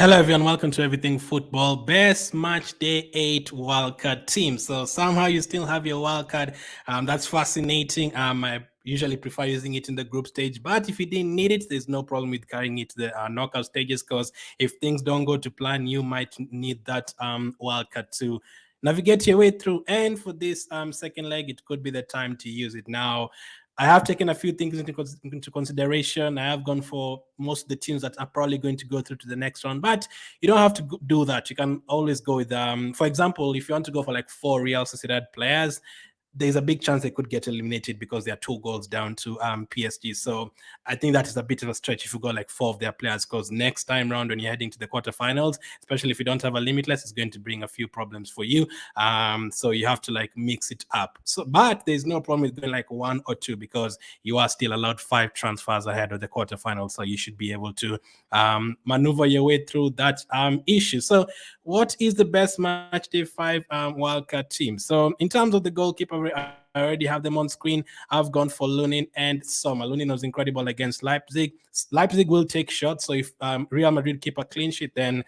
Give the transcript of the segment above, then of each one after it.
Hello, everyone. Welcome to Everything Football. Best match day 8 wildcard team. So somehow you still have your wildcard. That's fascinating. I usually prefer using it in the group stage, but if you didn't need it, there's no problem with carrying it to the knockout stages. Because if things don't go to plan, you might need that wildcard to navigate your way through. And for this second leg, it could be the time to use it now. I have taken a few things into consideration. I have gone for most of the teams that are probably going to go through to the next round, but you don't have to do that. You can always go with, for example, if you want to go for like 4 Real Sociedad players, there's a big chance they could get eliminated because they're 2 goals down to PSG. So I think that is a bit of a stretch if you go like 4 of their players, because next time round when you're heading to the quarterfinals, especially if you don't have a limitless, it's going to bring a few problems for you. So you have to like mix it up. So, but there's no problem with going like 1 or 2 because you are still allowed 5 transfers ahead of the quarterfinals. So you should be able to maneuver your way through that issue. So what is the best match day 5 wildcard team? So in terms of the goalkeeper, I already have them on screen. I've gone for Lunin and Sommer. Lunin was incredible against Leipzig. Leipzig will take shots. So if Real Madrid keep a clean sheet, then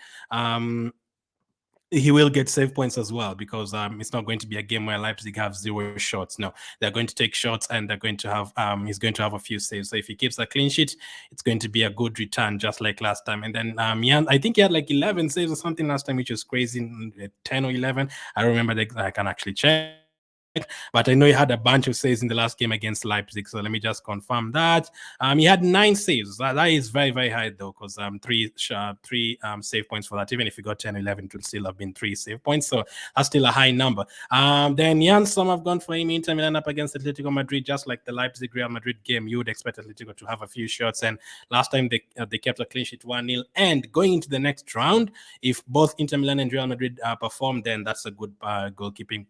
he will get save points as well, because it's not going to be a game where Leipzig have 0 shots. No, they're going to take shots and they're going to have he's going to have a few saves. So if he keeps a clean sheet, it's going to be a good return, just like last time. And then Jan, I think he had like 11 saves or something last time, which was crazy. 10 or 11. I remember that. I can actually check. But I know he had a bunch of saves in the last game against Leipzig. So let me just confirm that. He had 9 saves. That is very, very high, though, because three save points for that. Even if you got 10 or 11, it would still have been 3 save points. So that's still a high number. Then Jan Sommer have gone for him. Inter Milan up against Atletico Madrid, just like the Leipzig Real Madrid game. You would expect Atletico to have a few shots. And last time they kept a clean sheet 1-0. And going into the next round, if both Inter Milan and Real Madrid perform, then that's a good goalkeeping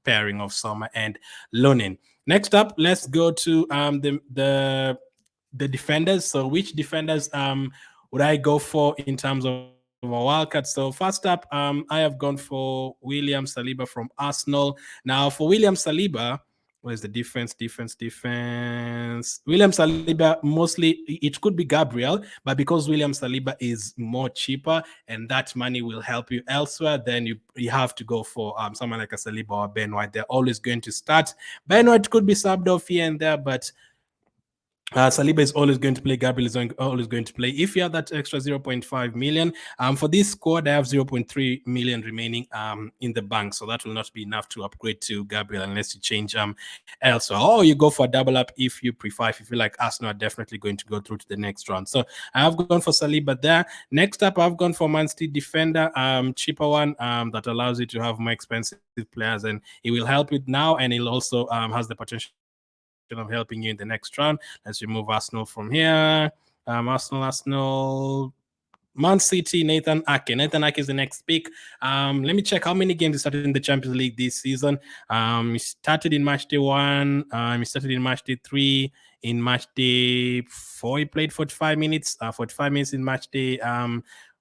pairing of Sommer and Lunin. Next up, let's go to the defenders. So which defenders would I go for in terms of a wildcard? So first up, I have gone for William Saliba from Arsenal. Now for William Saliba, where's the defense? William Saliba, mostly it could be Gabriel, but because William Saliba is more cheaper and that money will help you elsewhere, then you have to go for someone like a Saliba or Ben White. They're always going to start. Ben White could be subbed off here and there, but Saliba is always going to play. Gabriel is always going to play. If you have that extra 0.5 million, for this squad, I have 0.3 million remaining in the bank. So that will not be enough to upgrade to Gabriel unless you change elsewhere. Or you go for a double up if you prefer. If you feel like Arsenal are definitely going to go through to the next round. So I have gone for Saliba there. Next up, I've gone for Man City defender, cheaper one that allows you to have more expensive players, and it will help you now, and it also has the potential of helping you in the next round. Let's remove Arsenal from here. Arsenal. Man City, Nathan Ake. Nathan Ake is the next pick. Let me check how many games he started in the Champions League this season. He started in match day 1. He started in match day 3. In match day 4, he played 45 minutes. 45 minutes in match day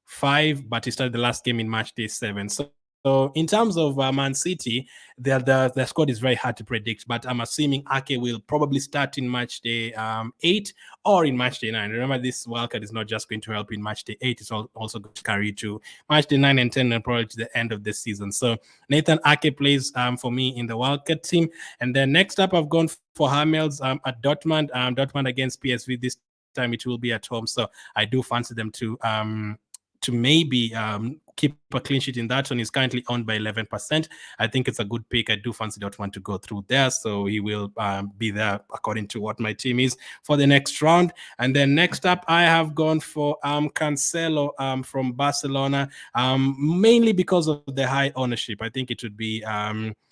5, but he started the last game in match day 7. So in terms of Man City, the squad is very hard to predict, but I'm assuming Ake will probably start in match day 8 or in match day 9. Remember, this wildcard is not just going to help in match day 8, it's also going to carry you to match day 9 and 10 and probably to the end of the season. So Nathan Ake plays for me in the wildcard team. And then next up, I've gone for Hamels at Dortmund. Dortmund against PSV. This time it will be at home, so I do fancy them to maybe keep a clean sheet in that one. He's currently owned by 11%. I think it's a good pick. I do fancy Dortmund to go through there, so he will be there according to what my team is for the next round. And then next up, I have gone for Cancelo from Barcelona, mainly because of the high ownership. I think it would be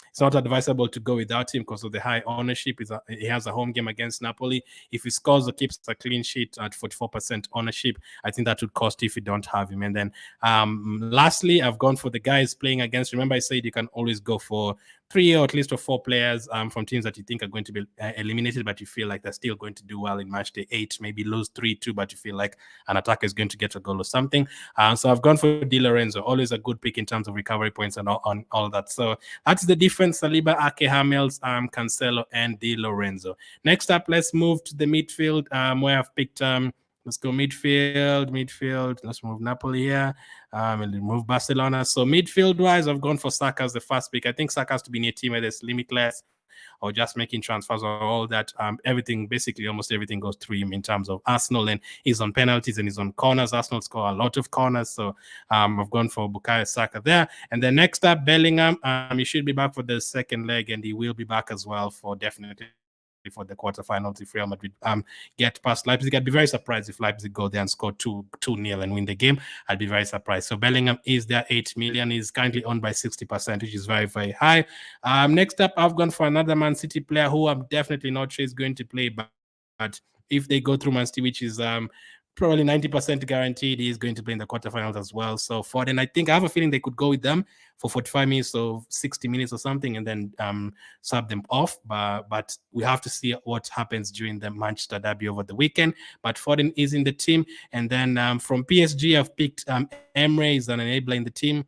it's not advisable to go without him because of the high ownership. He has a home game against Napoli. If he scores or keeps a clean sheet at 44% ownership, I think that would cost you if you don't have him. And then lastly, I've gone for the guys playing against. Remember, I said you can always go for 3 or at least 4 players from teams that you think are going to be eliminated, but you feel like they're still going to do well in match day 8, maybe lose 3-2, but you feel like an attacker is going to get a goal or something. So I've gone for Di Lorenzo, always a good pick in terms of recovery points and all that. So that's the difference. Saliba, Ake, Hamels, Cancelo, and Di Lorenzo. Next up, let's move to the midfield where I've picked Let's go midfield. Let's move Napoli here. And move Barcelona. So midfield wise, I've gone for Saka as the first pick. I think Saka has to be near a team where there's limitless or just making transfers or all that. Everything, basically, almost everything goes through him in terms of Arsenal, and he's on penalties and he's on corners. Arsenal score a lot of corners, so I've gone for Bukayo Saka there. And then next up, Bellingham. He should be back for the second leg, and he will be back as well for definitely for the quarterfinals if Real Madrid get past Leipzig. I'd be very surprised if Leipzig go there and score 2-0 and win the game. I'd be very surprised. So Bellingham is there, 8 million. He's currently owned by 60%, which is very, very high. Next up, I've gone for another Man City player who I'm definitely not sure is going to play, but if they go through Man City, which is probably 90% guaranteed, he is going to play in the quarterfinals as well. So Foden, I think I have a feeling they could go with them for 45 minutes or 60 minutes or something, and then sub them off. But we have to see what happens during the Manchester derby over the weekend. But Foden is in the team. And then from PSG, I've picked Emre is an enabler in the team,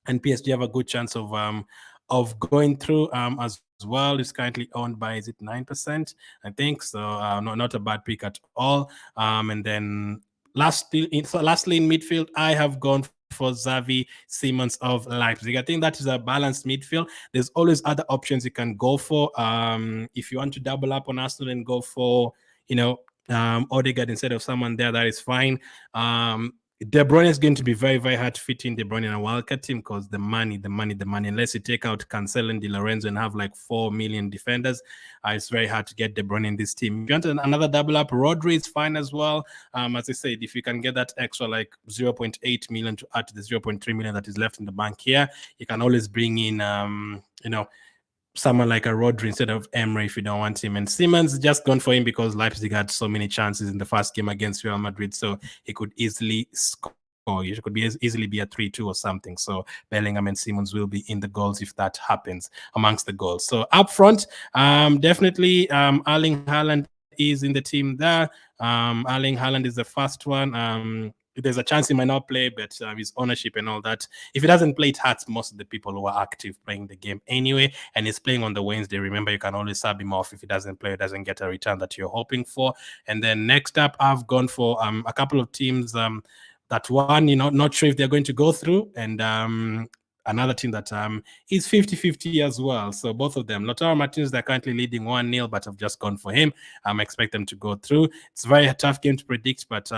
and PSG have a good chance of going through as well. It's currently owned by, is it 9%? I think so. Not a bad pick at all. And then lastly in midfield, I have gone for Xavi Simons of Leipzig. I think that is a balanced midfield. There's always other options you can go for. If you want to double up on Arsenal and go for, Odegaard instead of someone there, that is fine. De Bruyne is going to be very, very hard to fit in De Bruyne in a wildcard team because the money. Unless you take out Cancelo and Di Lorenzo and have like 4 million defenders, it's very hard to get De Bruyne in this team. If you want another double up, Rodri is fine as well. As I said, if you can get that extra like 0.8 million to add to the 0.3 million that is left in the bank here, you can always bring in, someone like a Rodri instead of Emre if you don't want him. And Siemens just gone for him because Leipzig had so many chances in the first game against Real Madrid, so he could easily score. It could easily be a 3-2 or something. So Bellingham and Siemens will be in the goals if that happens amongst the goals. So up front, definitely Erling Haaland is in the team there. Erling Haaland is the first one. There's a chance he might not play, but his ownership and all that, if he doesn't play, it hurts most of the people who are active playing the game anyway. And he's playing on the Wednesday. Remember, you can always sub him off if he doesn't play, doesn't get a return that you're hoping for. And then next up, I've gone for a couple of teams that one, not sure if they're going to go through, and another team that is 50-50 as well. So both of them, Lautaro Martinez, they're currently leading 1-0, but I've just gone for him. I expect them to go through. It's a very tough game to predict, but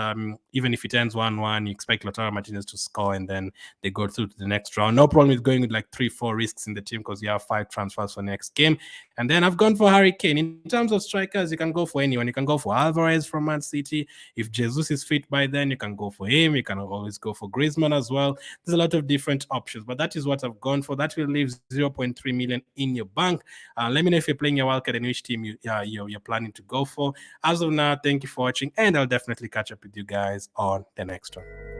even if it ends 1-1, you expect Lautaro Martinez to score, and then they go through to the next round. No problem with going with like 3-4 risks in the team because you have 5 transfers for next game. And then I've gone for Harry Kane. In terms of strikers, you can go for anyone. You can go for Alvarez from Man City. If Jesus is fit by then, you can go for him. You can always go for Griezmann as well. There's a lot of different options, but that is what I've gone for. That will leave 0.3 million in your bank. Let me know if you're playing your wildcard and which team you're planning to go for. As of now, thank you for watching, and I'll definitely catch up with you guys on the next one.